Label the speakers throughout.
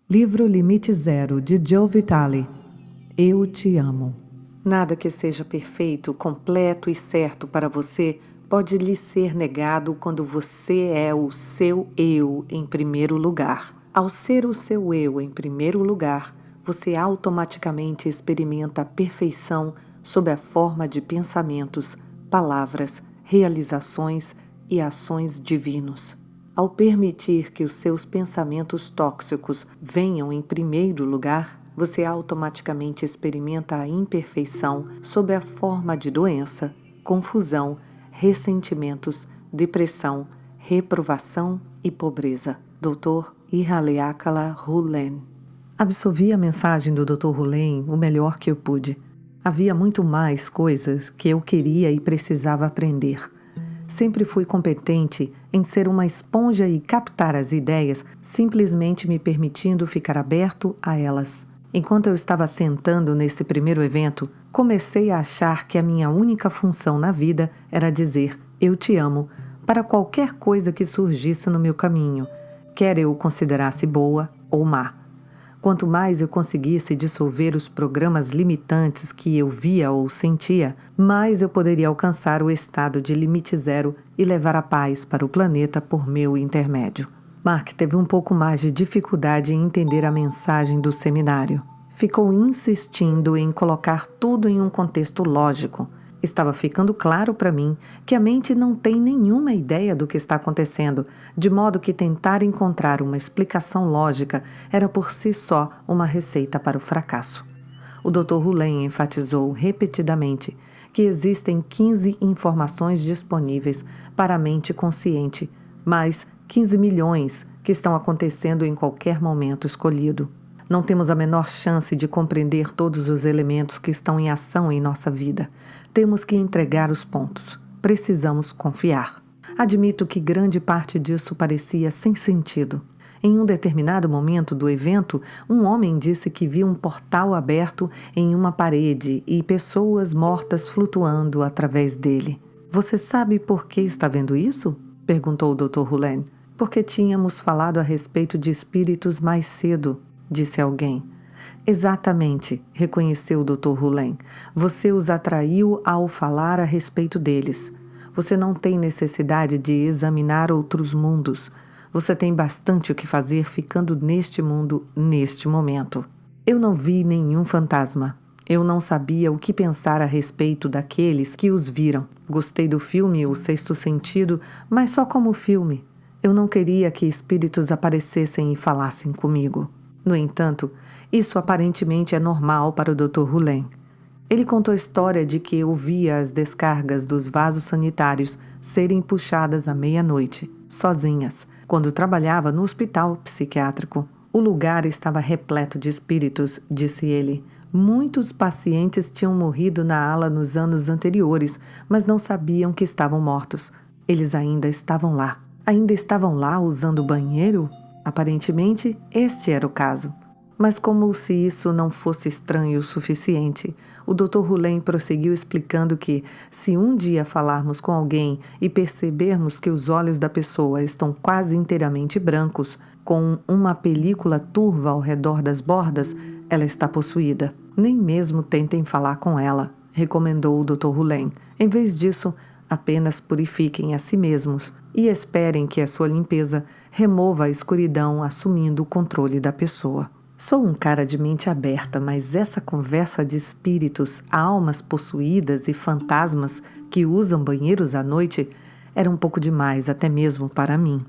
Speaker 1: Livro Limite Zero, de Joe Vitale. Eu te amo.
Speaker 2: Nada que seja perfeito, completo e certo para você pode lhe ser negado quando você é o seu eu em primeiro lugar. Ao ser o seu eu em primeiro lugar, você automaticamente experimenta a perfeição sob a forma de pensamentos, palavras, realizações e ações divinos. Ao permitir que os seus pensamentos tóxicos venham em primeiro lugar, você automaticamente experimenta a imperfeição sob a forma de doença, confusão, ressentimentos, depressão, reprovação e pobreza. Dr. Ihaleakala Rulen.
Speaker 1: Absorvi a mensagem do Dr. Rulen o melhor que eu pude. Havia muito mais coisas que eu queria e precisava aprender. Sempre fui competente em ser uma esponja e captar as ideias, simplesmente me permitindo ficar aberto a elas. Enquanto eu estava sentando nesse primeiro evento, comecei a achar que a minha única função na vida era dizer "eu te amo" para qualquer coisa que surgisse no meu caminho, quer eu o considerasse boa ou má. Quanto mais eu conseguisse dissolver os programas limitantes que eu via ou sentia, mais eu poderia alcançar o estado de limite zero e levar a paz para o planeta por meu intermédio. Mark teve um pouco mais de dificuldade em entender a mensagem do seminário. Ficou insistindo em colocar tudo em um contexto lógico. Estava ficando claro para mim que a mente não tem nenhuma ideia do que está acontecendo, de modo que tentar encontrar uma explicação lógica era por si só uma receita para o fracasso. O Dr. Rulen enfatizou repetidamente que existem 15 informações disponíveis para a mente consciente, mais 15 milhões que estão acontecendo em qualquer momento escolhido. Não temos a menor chance de compreender todos os elementos que estão em ação em nossa vida. Temos que entregar os pontos. Precisamos confiar. Admito que grande parte disso parecia sem sentido. Em um determinado momento do evento, um homem disse que viu um portal aberto em uma parede e pessoas mortas flutuando através dele. Você sabe por que está vendo isso? Perguntou o Dr. Rulen. Porque tínhamos falado a respeito de espíritos mais cedo, disse alguém. Exatamente, reconheceu o Dr. Rulen. Você os atraiu ao falar a respeito deles. Você não tem necessidade de examinar outros mundos. Você tem bastante o que fazer ficando neste mundo, neste momento. Eu não vi nenhum fantasma. Eu não sabia o que pensar a respeito daqueles que os viram. Gostei do filme O Sexto Sentido, mas só como filme. Eu não queria que espíritos aparecessem e falassem comigo. No entanto, isso aparentemente é normal para o Dr. Rulen. Ele contou a história de que ouvia as descargas dos vasos sanitários serem puxadas à meia-noite, sozinhas, quando trabalhava no hospital psiquiátrico. O lugar estava repleto de espíritos, disse ele. Muitos pacientes tinham morrido na ala nos anos anteriores, mas não sabiam que estavam mortos. Eles ainda estavam lá. Ainda estavam lá usando o banheiro? Aparentemente, este era o caso. Mas como se isso não fosse estranho o suficiente, o Dr. Rulen prosseguiu explicando que, se um dia falarmos com alguém e percebermos que os olhos da pessoa estão quase inteiramente brancos, com uma película turva ao redor das bordas, ela está possuída. Nem mesmo tentem falar com ela, recomendou o Dr. Rulen. Em vez disso, apenas purifiquem a si mesmos e esperem que a sua limpeza remova a escuridão assumindo o controle da pessoa. Sou um cara de mente aberta, mas essa conversa de espíritos, almas possuídas e fantasmas que usam banheiros à noite era um pouco demais até mesmo para mim.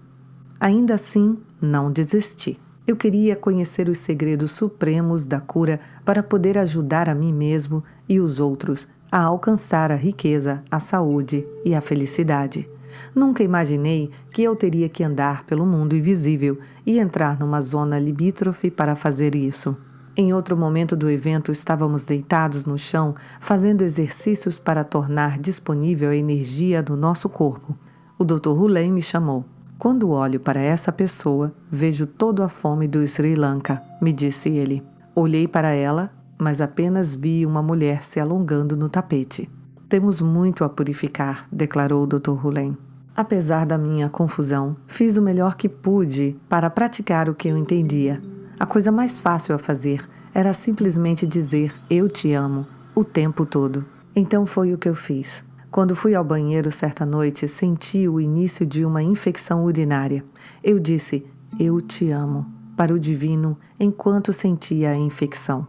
Speaker 1: Ainda assim, não desisti. Eu queria conhecer os segredos supremos da cura para poder ajudar a mim mesmo e os outros a alcançar a riqueza, a saúde e a felicidade. Nunca imaginei que eu teria que andar pelo mundo invisível e entrar numa zona limítrofe para fazer isso. Em outro momento do evento, estávamos deitados no chão, fazendo exercícios para tornar disponível a energia do nosso corpo. O Dr. Rulen me chamou. Quando olho para essa pessoa, vejo toda a fome do Sri Lanka, me disse ele. Olhei para ela, mas apenas vi uma mulher se alongando no tapete. Temos muito a purificar, declarou o Dr. Rulen. Apesar da minha confusão, fiz o melhor que pude para praticar o que eu entendia. A coisa mais fácil a fazer era simplesmente dizer eu te amo o tempo todo. Então foi o que eu fiz. Quando fui ao banheiro certa noite, senti o início de uma infecção urinária. Eu disse eu te amo para o divino enquanto sentia a infecção.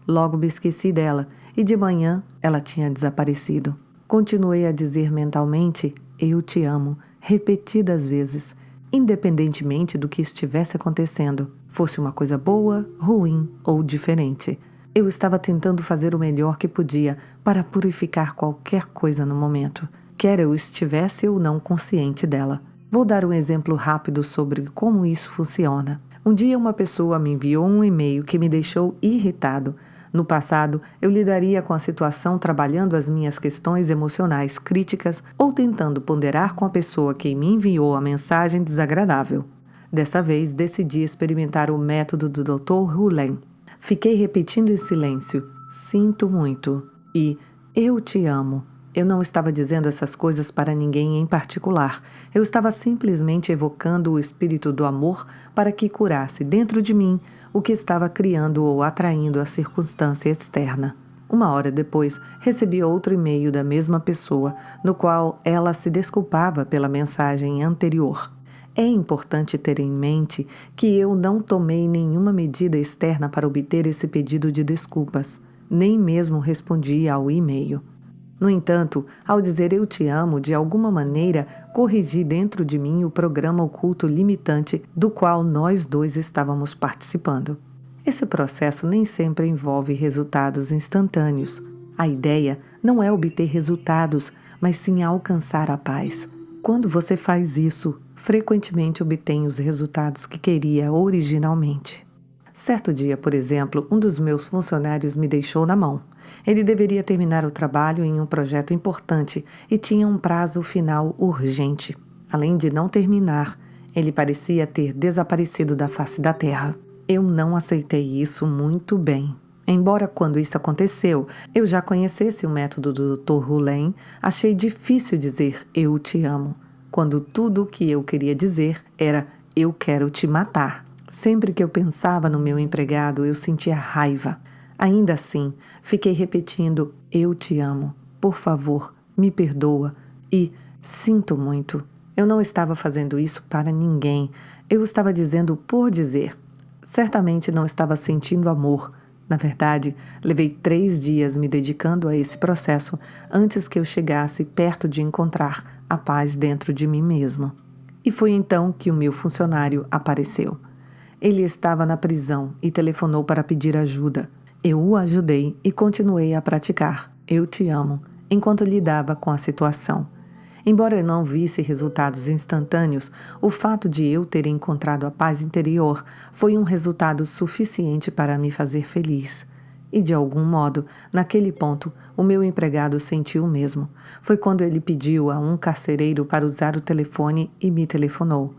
Speaker 1: Logo me esqueci dela e de manhã ela tinha desaparecido. Continuei a dizer mentalmente eu te amo repetidas vezes, independentemente do que estivesse acontecendo, fosse uma coisa boa, ruim ou diferente. Eu estava tentando fazer o melhor que podia para purificar qualquer coisa no momento, quer eu estivesse ou não consciente dela. Vou dar um exemplo rápido sobre como isso funciona. Um dia uma pessoa me enviou um e-mail que me deixou irritado. No passado, eu lidaria com a situação trabalhando as minhas questões emocionais críticas ou tentando ponderar com a pessoa que me enviou a mensagem desagradável. Dessa vez, decidi experimentar o método do Dr. Hulen. Fiquei repetindo em silêncio, sinto muito e eu te amo. Eu não estava dizendo essas coisas para ninguém em particular. Eu estava simplesmente evocando o espírito do amor para que curasse dentro de mim o que estava criando ou atraindo a circunstância externa. Uma hora depois, recebi outro e-mail da mesma pessoa, no qual ela se desculpava pela mensagem anterior. É importante ter em mente que eu não tomei nenhuma medida externa para obter esse pedido de desculpas, nem mesmo respondi ao e-mail. No entanto, ao dizer eu te amo, de alguma maneira, corrigi dentro de mim o programa oculto limitante do qual nós dois estávamos participando. Esse processo nem sempre envolve resultados instantâneos. A ideia não é obter resultados, mas sim alcançar a paz. Quando você faz isso, frequentemente obtém os resultados que queria originalmente. Certo dia, por exemplo, um dos meus funcionários me deixou na mão. Ele deveria terminar o trabalho em um projeto importante e tinha um prazo final urgente. Além de não terminar, ele parecia ter desaparecido da face da terra. Eu não aceitei isso muito bem. Embora quando isso aconteceu, eu já conhecesse o método do Dr. Hulen, achei difícil dizer eu te amo, quando tudo o que eu queria dizer era eu quero te matar. Sempre que eu pensava no meu empregado, eu sentia raiva. Ainda assim, fiquei repetindo eu te amo, por favor, me perdoa e sinto muito. Eu não estava fazendo isso para ninguém, eu estava dizendo por dizer. Certamente não estava sentindo amor. Na verdade, levei 3 dias me dedicando a esse processo antes que eu chegasse perto de encontrar a paz dentro de mim mesmo. E foi então que o meu funcionário apareceu. Ele estava na prisão e telefonou para pedir ajuda. Eu o ajudei e continuei a praticar eu te amo enquanto lidava com a situação. Embora eu não visse resultados instantâneos, o fato de eu ter encontrado a paz interior foi um resultado suficiente para me fazer feliz. E de algum modo, naquele ponto, o meu empregado sentiu o mesmo. Foi quando ele pediu a um carcereiro para usar o telefone e me telefonou.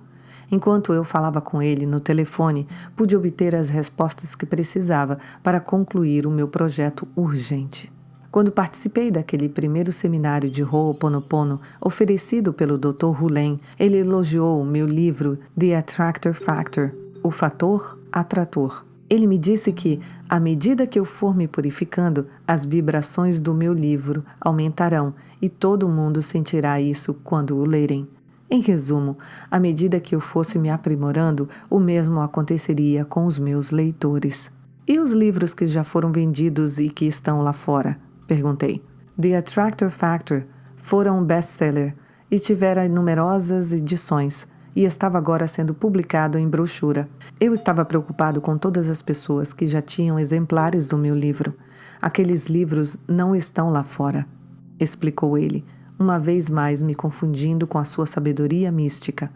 Speaker 1: Enquanto eu falava com ele no telefone, pude obter as respostas que precisava para concluir o meu projeto urgente. Quando participei daquele primeiro seminário de Ho'oponopono oferecido pelo Dr. Hulen, ele elogiou o meu livro The Attractor Factor, o fator atrator. Ele me disse que, à medida que eu for me purificando, as vibrações do meu livro aumentarão e todo mundo sentirá isso quando o lerem. Em resumo, à medida que eu fosse me aprimorando, o mesmo aconteceria com os meus leitores. E os livros que já foram vendidos e que estão lá fora? Perguntei. The Attractor Factor foram um best-seller e tivera numerosas edições e estava agora sendo publicado em brochura. Eu estava preocupado com todas as pessoas que já tinham exemplares do meu livro. Aqueles livros não estão lá fora, explicou ele, uma vez mais me confundindo com a sua sabedoria mística.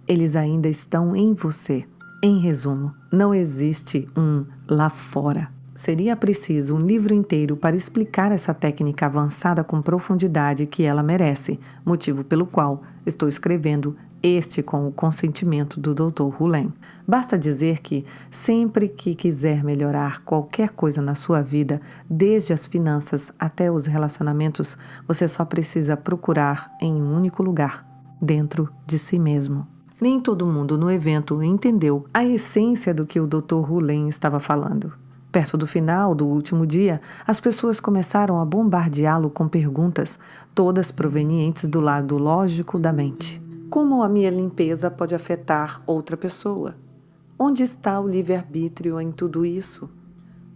Speaker 1: Eles ainda estão em você. Em resumo, não existe um lá fora. Seria preciso um livro inteiro para explicar essa técnica avançada com profundidade que ela merece, motivo pelo qual estou escrevendo este com o consentimento do Dr. Hulen. Basta dizer que, sempre que quiser melhorar qualquer coisa na sua vida, desde as finanças até os relacionamentos, você só precisa procurar em um único lugar, dentro de si mesmo. Nem todo mundo no evento entendeu a essência do que o Dr. Rulen estava falando. Perto do final do último dia, as pessoas começaram a bombardeá-lo com perguntas, todas provenientes do lado lógico da mente.
Speaker 2: Como a minha limpeza pode afetar outra pessoa? Onde está o livre-arbítrio em tudo isso?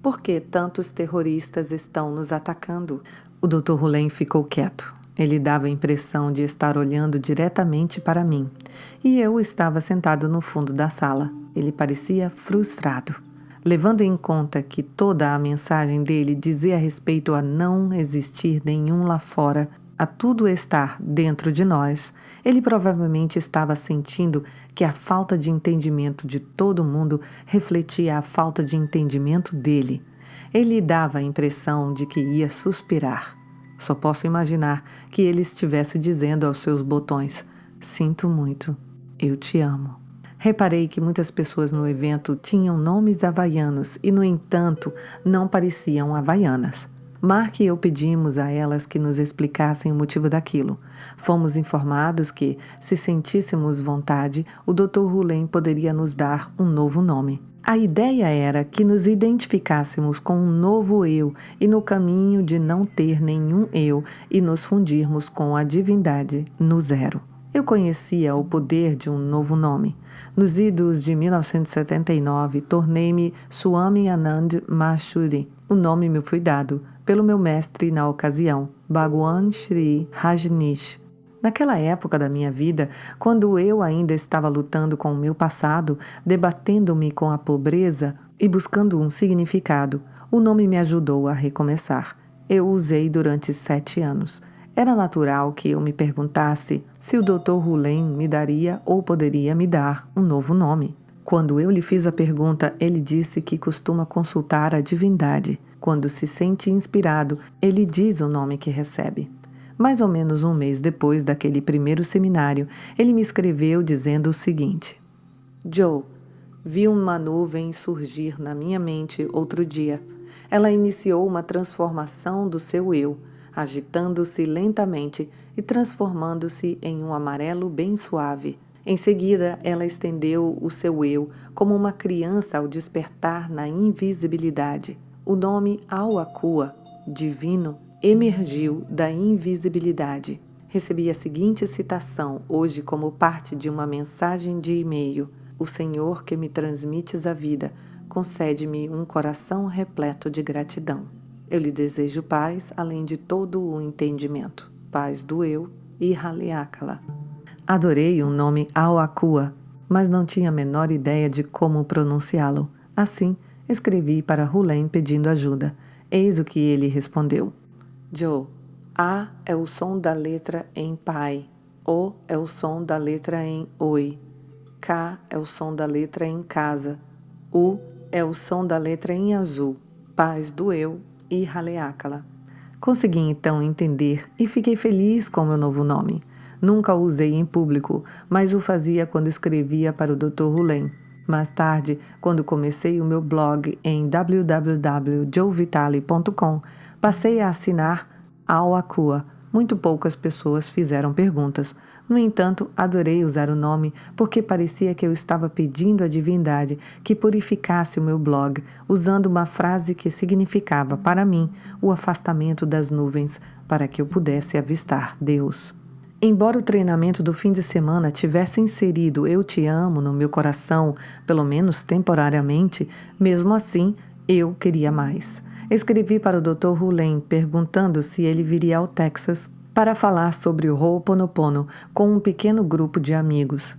Speaker 2: Por que tantos terroristas estão nos atacando?
Speaker 1: O Dr. Rulen ficou quieto. Ele dava a impressão de estar olhando diretamente para mim, e eu estava sentado no fundo da sala. Ele parecia frustrado. Levando em conta que toda a mensagem dele dizia respeito a não existir nenhum lá fora, a tudo estar dentro de nós, ele provavelmente estava sentindo que a falta de entendimento de todo mundo refletia a falta de entendimento dele. Ele dava a impressão de que ia suspirar. Só posso imaginar que ele estivesse dizendo aos seus botões: "Sinto muito, eu te amo." Reparei que muitas pessoas no evento tinham nomes havaianos e, no entanto, não pareciam havaianas. Mark e eu pedimos a elas que nos explicassem o motivo daquilo. Fomos informados que, se sentíssemos vontade, o Dr. Rulen poderia nos dar um novo nome. A ideia era que nos identificássemos com um novo eu e no caminho de não ter nenhum eu e nos fundirmos com a divindade no zero. Eu conhecia o poder de um novo nome. Nos idos de 1979, tornei-me Swami Anand Maheshwari. O nome me foi dado pelo meu mestre na ocasião, Bhagwan Sri Rajneesh. Naquela época da minha vida, quando eu ainda estava lutando com o meu passado, debatendo-me com a pobreza e buscando um significado, o nome me ajudou a recomeçar. Eu o usei durante 7 anos. Era natural que eu me perguntasse se o Dr. Rulen me daria ou poderia me dar um novo nome. Quando eu lhe fiz a pergunta, ele disse que costuma consultar a divindade. Quando se sente inspirado, ele diz o nome que recebe. Mais ou menos um mês depois daquele primeiro seminário, ele me escreveu dizendo o seguinte:
Speaker 2: Joe, vi uma nuvem surgir na minha mente outro dia. Ela iniciou uma transformação do seu eu, agitando-se lentamente e transformando-se em um amarelo bem suave. Em seguida, ela estendeu o seu eu como uma criança ao despertar na invisibilidade. O nome Auakua, divino, emergiu da invisibilidade. Recebi a seguinte citação hoje como parte de uma mensagem de e-mail: O Senhor que me transmites a vida, concede-me um coração repleto de gratidão. Eu lhe desejo paz, além de todo o entendimento. Paz do eu e Haleakala.
Speaker 1: Adorei o nome Auakua, mas não tinha a menor ideia de como pronunciá-lo. Assim, escrevi para Rulen pedindo ajuda. Eis o que ele respondeu.
Speaker 2: Joe, A é o som da letra em pai. O é o som da letra em oi. K é o som da letra em casa. U é o som da letra em azul. Paz do eu e Haleakala.
Speaker 1: Consegui então entender e fiquei feliz com meu novo nome. Nunca o usei em público, mas o fazia quando escrevia para o Dr. Rulen. Mais tarde, quando comecei o meu blog em www.joevitali.com, passei a assinar Auakua. Muito poucas pessoas fizeram perguntas. No entanto, adorei usar o nome porque parecia que eu estava pedindo à divindade que purificasse o meu blog, usando uma frase que significava, para mim, o afastamento das nuvens, para que eu pudesse avistar Deus. Embora o treinamento do fim de semana tivesse inserido "Eu te amo" no meu coração, pelo menos temporariamente, mesmo assim, eu queria mais. Escrevi para o Dr. Rulen perguntando se ele viria ao Texas para falar sobre o Ho'oponopono com um pequeno grupo de amigos.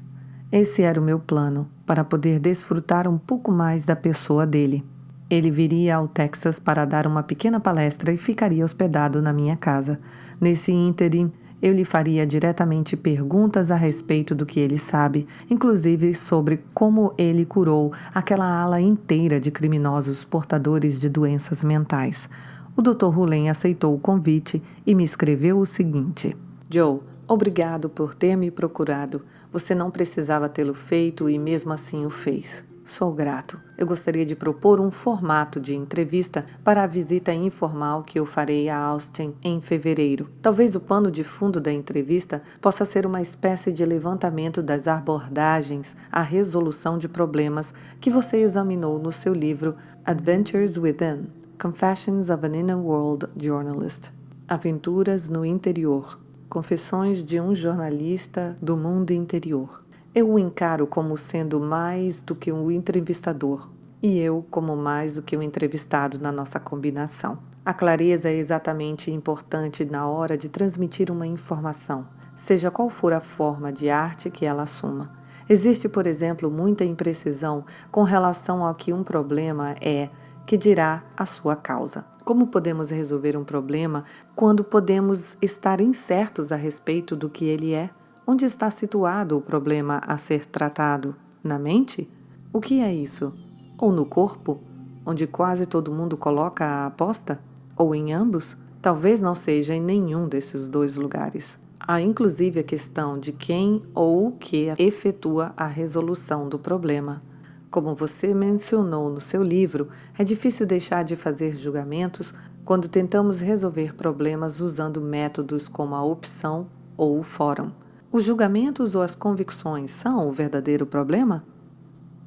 Speaker 1: Esse era o meu plano, para poder desfrutar um pouco mais da pessoa dele. Ele viria ao Texas para dar uma pequena palestra e ficaria hospedado na minha casa. Nesse ínterim, eu lhe faria diretamente perguntas a respeito do que ele sabe, inclusive sobre como ele curou aquela ala inteira de criminosos portadores de doenças mentais. O Dr. Rulen aceitou o convite e me escreveu o seguinte:
Speaker 2: Joe, obrigado por ter me procurado. Você não precisava tê-lo feito e mesmo assim o fez. Sou grato. Eu gostaria de propor um formato de entrevista para a visita informal que eu farei a Austin em fevereiro. Talvez o pano de fundo da entrevista possa ser uma espécie de levantamento das abordagens à resolução de problemas que você examinou no seu livro Adventures Within: Confessions of an Inner World Journalist. Aventuras no Interior. Confissões de um jornalista do mundo interior. Eu o encaro como sendo mais do que um entrevistador e eu como mais do que um entrevistado na nossa combinação. A clareza é exatamente importante na hora de transmitir uma informação, seja qual for a forma de arte que ela assuma. Existe, por exemplo, muita imprecisão com relação ao que um problema é, que dirá a sua causa. Como podemos resolver um problema quando podemos estar incertos a respeito do que ele é? Onde está situado o problema a ser tratado? Na mente? O que é isso? Ou no corpo, onde quase todo mundo coloca a aposta? Ou em ambos? Talvez não seja em nenhum desses dois lugares. Há inclusive a questão de quem ou o que efetua a resolução do problema. Como você mencionou no seu livro, é difícil deixar de fazer julgamentos quando tentamos resolver problemas usando métodos como a opção ou o fórum. Os julgamentos ou as convicções são o verdadeiro problema?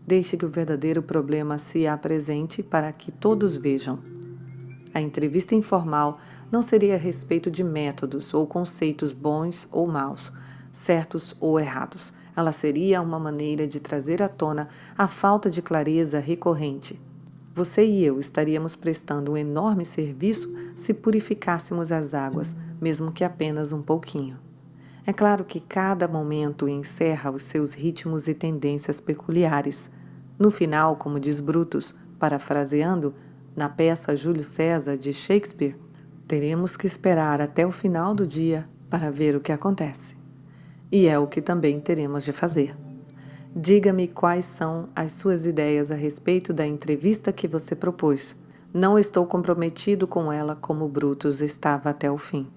Speaker 2: Deixe que o verdadeiro problema se apresente para que todos vejam. A entrevista informal não seria a respeito de métodos ou conceitos bons ou maus, certos ou errados. Ela seria uma maneira de trazer à tona a falta de clareza recorrente. Você e eu estaríamos prestando um enorme serviço se purificássemos as águas, mesmo que apenas um pouquinho. É claro que cada momento encerra os seus ritmos e tendências peculiares. No final, como diz Brutus, parafraseando, na peça Júlio César de Shakespeare, teremos que esperar até o final do dia para ver o que acontece. E é o que também teremos de fazer. Diga-me quais são as suas ideias a respeito da entrevista que você propôs. Não estou comprometido com ela como Brutus estava até o fim.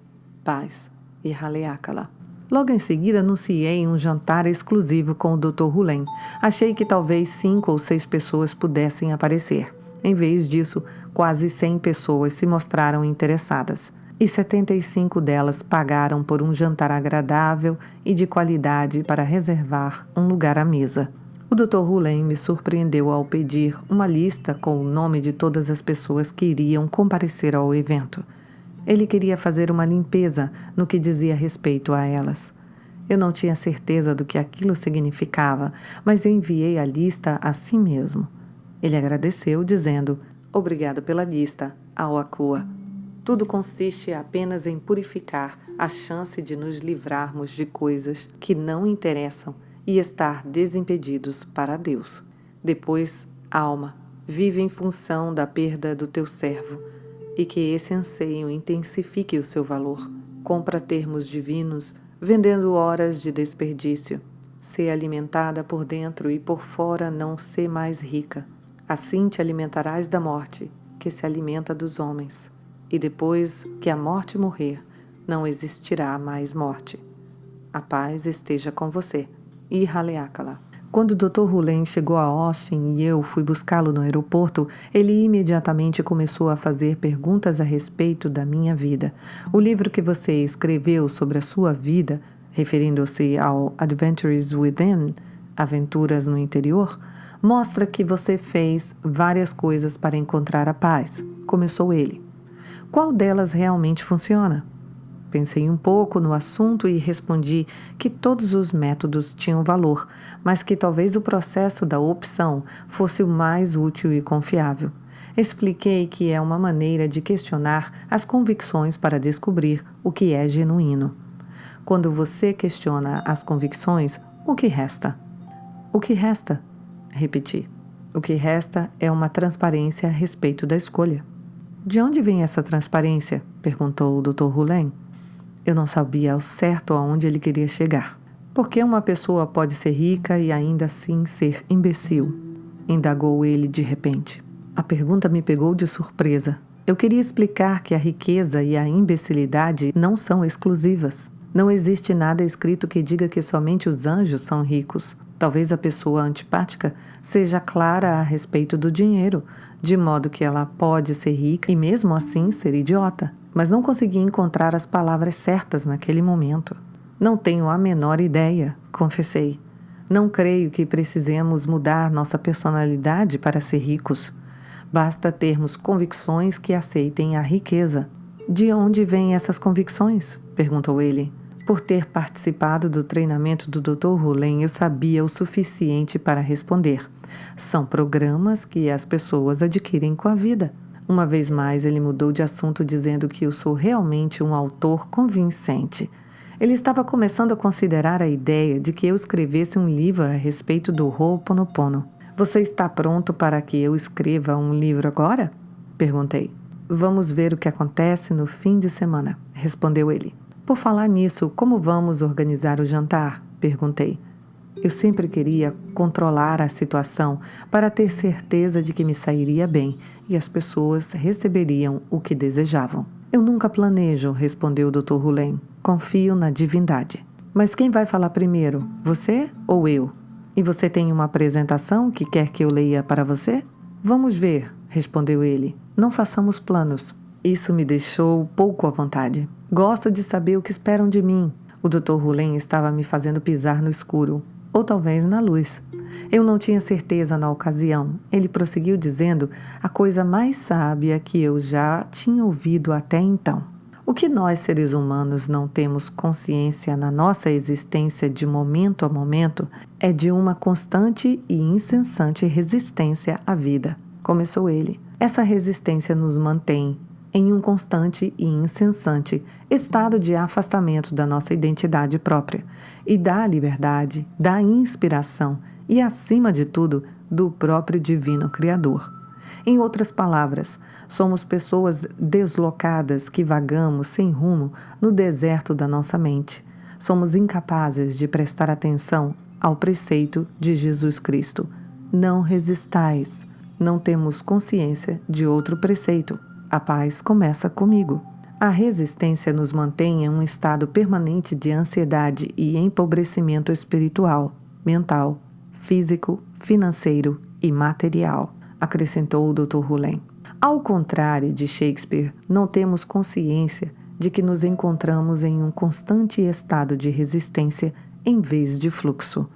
Speaker 2: Paz e Haleakala.
Speaker 1: Logo em seguida, anunciei um jantar exclusivo com o Dr. Rulen. Achei que talvez 5 ou 6 pessoas pudessem aparecer. Em vez disso, quase 100 pessoas se mostraram interessadas. E 75 delas pagaram por um jantar agradável e de qualidade para reservar um lugar à mesa. O Dr. Rulen me surpreendeu ao pedir uma lista com o nome de todas as pessoas que iriam comparecer ao evento. Ele queria fazer uma limpeza no que dizia respeito a elas. Eu não tinha certeza do que aquilo significava, mas enviei a lista a si mesmo. Ele agradeceu, dizendo:
Speaker 2: Obrigada pela lista, Awakua. Tudo consiste apenas em purificar a chance de nos livrarmos de coisas que não interessam e estar desimpedidos para Deus. Depois, alma, vive em função da perda do teu servo, e que esse anseio intensifique o seu valor. Compra termos divinos, vendendo horas de desperdício. Sê alimentada por dentro e por fora não sê mais rica. Assim te alimentarás da morte, que se alimenta dos homens. E depois que a morte morrer, não existirá mais morte. A paz esteja com você. E Haleakala.
Speaker 1: Quando o Dr. Rulen chegou a Austin e eu fui buscá-lo no aeroporto, ele imediatamente começou a fazer perguntas a respeito da minha vida. O livro que você escreveu sobre a sua vida, referindo-se ao Adventures Within, Aventuras no Interior, mostra que você fez várias coisas para encontrar a paz. Começou ele. Qual delas realmente funciona? Pensei um pouco no assunto e respondi que todos os métodos tinham valor, mas que talvez o processo da opção fosse o mais útil e confiável. Expliquei que é uma maneira de questionar as convicções para descobrir o que é genuíno. Quando você questiona as convicções, o que resta? O que resta? Repeti. O que resta é uma transparência a respeito da escolha. De onde vem essa transparência? Perguntou o Dr. Rulen. Eu não sabia ao certo aonde ele queria chegar. Por que uma pessoa pode ser rica e ainda assim ser imbecil? Indagou ele de repente. A pergunta me pegou de surpresa. Eu queria explicar que a riqueza e a imbecilidade não são exclusivas. Não existe nada escrito que diga que somente os anjos são ricos. Talvez a pessoa antipática seja clara a respeito do dinheiro, de modo que ela pode ser rica e mesmo assim ser idiota. Mas não consegui encontrar as palavras certas naquele momento. Não tenho a menor ideia, confessei. Não creio que precisemos mudar nossa personalidade para ser ricos. Basta termos convicções que aceitem a riqueza. De onde vêm essas convicções? Perguntou ele. Por ter participado do treinamento do Dr. Ruhlen, eu sabia o suficiente para responder. São programas que as pessoas adquirem com a vida. Uma vez mais, ele mudou de assunto dizendo que eu sou realmente um autor convincente. Ele estava começando a considerar a ideia de que eu escrevesse um livro a respeito do Ho'oponopono. Você está pronto para que eu escreva um livro agora? Perguntei. Vamos ver o que acontece no fim de semana, respondeu ele. Por falar nisso, como vamos organizar o jantar? Perguntei. Eu sempre queria controlar a situação para ter certeza de que me sairia bem e as pessoas receberiam o que desejavam. Eu nunca planejo, respondeu o Dr. Ruhlen. Confio na divindade. Mas quem vai falar primeiro, você ou eu? E você tem uma apresentação que quer que eu leia para você? Vamos ver, respondeu ele. Não façamos planos. Isso me deixou pouco à vontade. Gosto de saber o que esperam de mim. O Dr. Ruhlen estava me fazendo pisar no escuro, ou talvez na luz. Eu não tinha certeza na ocasião. Ele prosseguiu dizendo a coisa mais sábia que eu já tinha ouvido até então. O que nós, seres humanos, não temos consciência na nossa existência de momento a momento é de uma constante e incessante resistência à vida. Começou ele. Essa resistência nos mantém em um constante e incessante estado de afastamento da nossa identidade própria e da liberdade, da inspiração e, acima de tudo, do próprio Divino Criador. Em outras palavras, somos pessoas deslocadas que vagamos sem rumo no deserto da nossa mente. Somos incapazes de prestar atenção ao preceito de Jesus Cristo. Não resistais. Não temos consciência de outro preceito. A paz começa comigo. A resistência nos mantém em um estado permanente de ansiedade e empobrecimento espiritual, mental, físico, financeiro e material, acrescentou o Dr. Ruhlen. Ao contrário de Shakespeare, não temos consciência de que nos encontramos em um constante estado de resistência em vez de fluxo.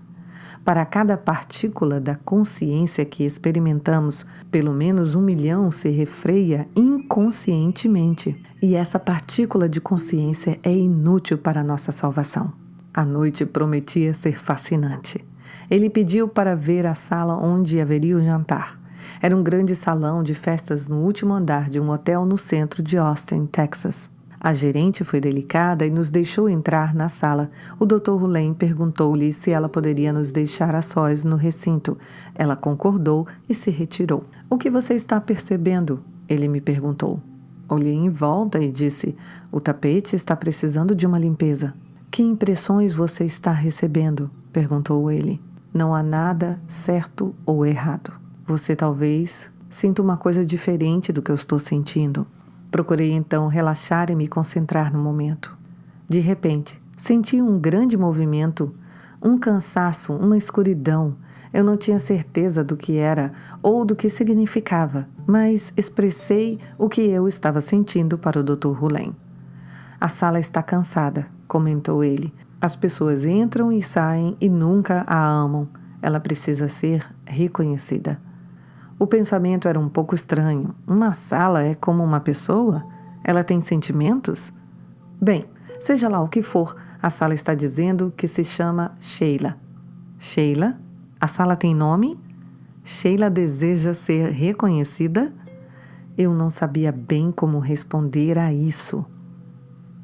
Speaker 1: Para cada partícula da consciência que experimentamos, pelo menos 1 milhão se refreia inconscientemente. E essa partícula de consciência é inútil para a nossa salvação. A noite prometia ser fascinante. Ele pediu para ver a sala onde haveria o jantar. Era um grande salão de festas no último andar de um hotel no centro de Austin, Texas. A gerente foi delicada e nos deixou entrar na sala. O Dr. Ruhlen perguntou-lhe se ela poderia nos deixar a sós no recinto. Ela concordou e se retirou. O que você está percebendo? Ele me perguntou. Olhei em volta e disse, o tapete está precisando de uma limpeza. Que impressões você está recebendo? Perguntou ele. Não há nada certo ou errado. Você talvez sinta uma coisa diferente do que eu estou sentindo. Procurei então relaxar e me concentrar no momento. De repente, senti um grande movimento, um cansaço, uma escuridão. Eu não tinha certeza do que era ou do que significava, mas expressei o que eu estava sentindo para o Dr. Ruhlen. A sala está cansada, comentou ele. As pessoas entram e saem e nunca a amam. Ela precisa ser reconhecida. O pensamento era um pouco estranho. Uma sala é como uma pessoa? Ela tem sentimentos? Bem, seja lá o que for, a sala está dizendo que se chama Sheila. Sheila? A sala tem nome? Sheila deseja ser reconhecida? Eu não sabia bem como responder a isso.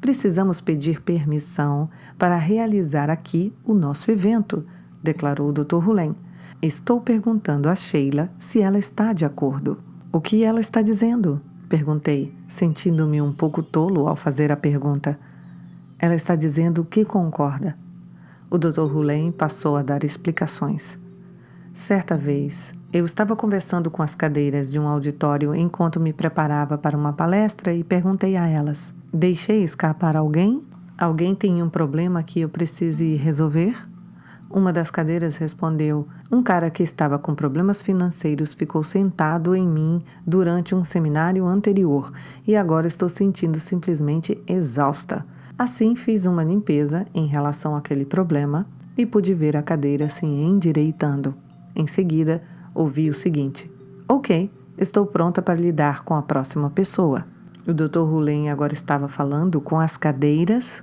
Speaker 1: Precisamos pedir permissão para realizar aqui o nosso evento, declarou o Dr. Ruhlen. Estou perguntando a Sheila se ela está de acordo. O que ela está dizendo? Perguntei, sentindo-me um pouco tolo ao fazer a pergunta. Ela está dizendo que concorda. O Dr. Ruhlen passou a dar explicações. Certa vez, eu estava conversando com as cadeiras de um auditório enquanto me preparava para uma palestra e perguntei a elas, deixei escapar alguém? Alguém tem um problema que eu precise resolver? Uma das cadeiras respondeu: um cara que estava com problemas financeiros ficou sentado em mim durante um seminário anterior e agora estou sentindo simplesmente exausta. Assim fiz uma limpeza em relação àquele problema e pude ver a cadeira se endireitando. Em seguida, ouvi o seguinte: ok, estou pronta para lidar com a próxima pessoa. O Dr. Rulen agora estava falando com as cadeiras.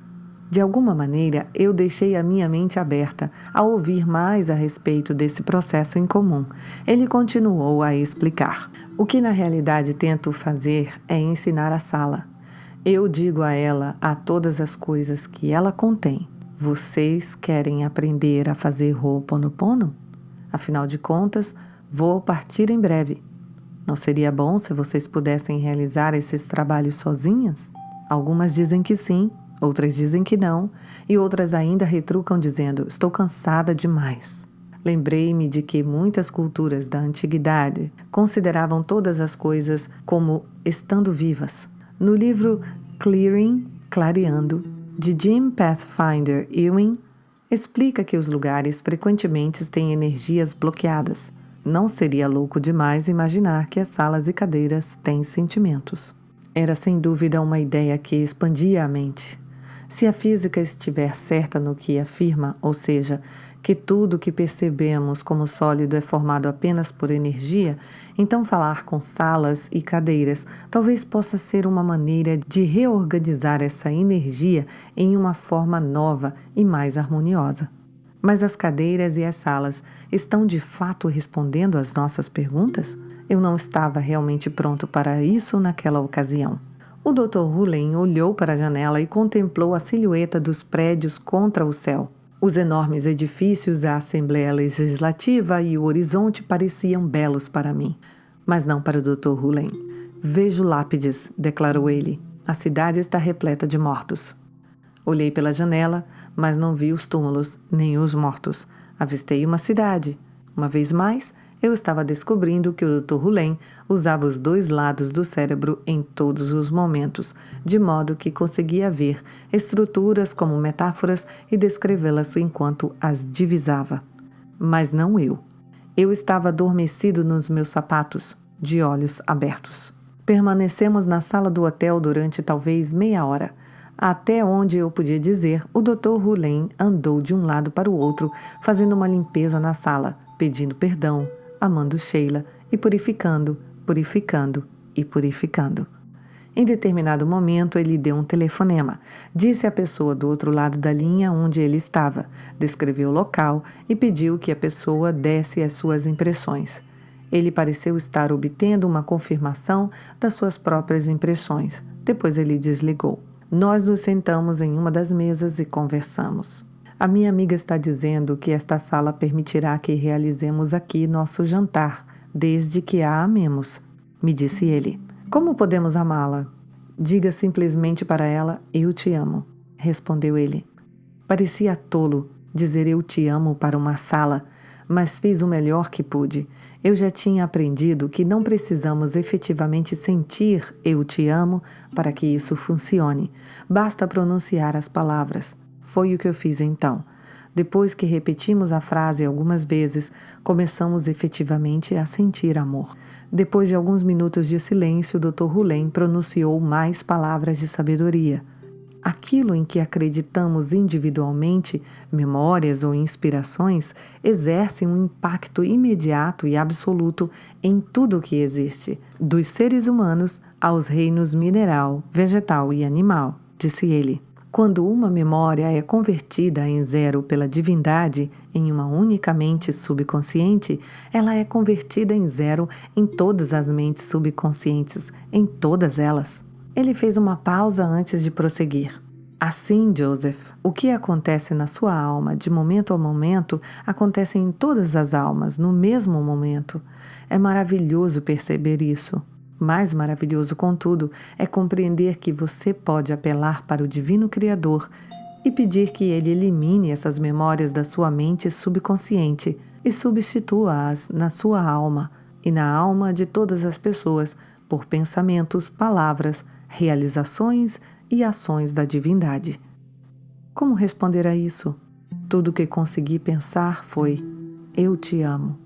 Speaker 1: De alguma maneira, eu deixei a minha mente aberta a ouvir mais a respeito desse processo em comum. Ele continuou a explicar. O que na realidade tento fazer é ensinar a sala. Eu digo a ela a todas as coisas que ela contém. Vocês querem aprender a fazer Ho'oponopono? Afinal de contas, vou partir em breve. Não seria bom se vocês pudessem realizar esses trabalhos sozinhas? Algumas dizem que sim. Outras dizem que não, e outras ainda retrucam dizendo: estou cansada demais. Lembrei-me de que muitas culturas da antiguidade consideravam todas as coisas como estando vivas. No livro Clearing, Clareando, de Jim Pathfinder Ewing, explica que os lugares frequentemente têm energias bloqueadas. Não seria louco demais imaginar que as salas e cadeiras têm sentimentos. Era sem dúvida uma ideia que expandia a mente. Se a física estiver certa no que afirma, ou seja, que tudo que percebemos como sólido é formado apenas por energia, então falar com salas e cadeiras talvez possa ser uma maneira de reorganizar essa energia em uma forma nova e mais harmoniosa. Mas as cadeiras e as salas estão de fato respondendo às nossas perguntas? Eu não estava realmente pronto para isso naquela ocasião. O Dr. Rulen olhou para a janela e contemplou a silhueta dos prédios contra o céu. Os enormes edifícios, a Assembleia Legislativa e o horizonte pareciam belos para mim, mas não para o Dr. Rulen. Vejo lápides, declarou ele. A cidade está repleta de mortos. Olhei pela janela, mas não vi os túmulos, nem os mortos. Avistei uma cidade. Uma vez mais, eu estava descobrindo que o Dr. Rulen usava os dois lados do cérebro em todos os momentos, de modo que conseguia ver estruturas como metáforas e descrevê-las enquanto as divisava. Mas não eu. Eu estava adormecido nos meus sapatos, de olhos abertos. Permanecemos na sala do hotel durante talvez meia hora. Até onde eu podia dizer, o Dr. Rulen andou de um lado para o outro, fazendo uma limpeza na sala, pedindo perdão, amando Sheila e purificando, purificando e purificando. Em determinado momento, ele deu um telefonema. Disse à pessoa do outro lado da linha onde ele estava, descreveu o local e pediu que a pessoa desse as suas impressões. Ele pareceu estar obtendo uma confirmação das suas próprias impressões. Depois ele desligou. Nós nos sentamos em uma das mesas e conversamos. A minha amiga está dizendo que esta sala permitirá que realizemos aqui nosso jantar, desde que a amemos, me disse ele. Como podemos amá-la? Diga simplesmente para ela, eu te amo, respondeu ele. Parecia tolo dizer eu te amo para uma sala, mas fiz o melhor que pude. Eu já tinha aprendido que não precisamos efetivamente sentir eu te amo para que isso funcione. Basta pronunciar as palavras. Foi o que eu fiz então. Depois que repetimos a frase algumas vezes, começamos efetivamente a sentir amor. Depois de alguns minutos de silêncio, o Dr. Rulen pronunciou mais palavras de sabedoria. Aquilo em que acreditamos individualmente, memórias ou inspirações, exercem um impacto imediato e absoluto em tudo o que existe, dos seres humanos aos reinos mineral, vegetal e animal, disse ele. Quando uma memória é convertida em zero pela divindade, em uma única mente subconsciente, ela é convertida em zero em todas as mentes subconscientes, em todas elas. Ele fez uma pausa antes de prosseguir. Assim, Joseph, o que acontece na sua alma de momento a momento acontece em todas as almas, no mesmo momento. É maravilhoso perceber isso. Mais maravilhoso, contudo, é compreender que você pode apelar para o Divino Criador e pedir que ele elimine essas memórias da sua mente subconsciente e substitua-as na sua alma e na alma de todas as pessoas por pensamentos, palavras, realizações e ações da divindade. Como responder a isso? Tudo que consegui pensar foi: eu te amo.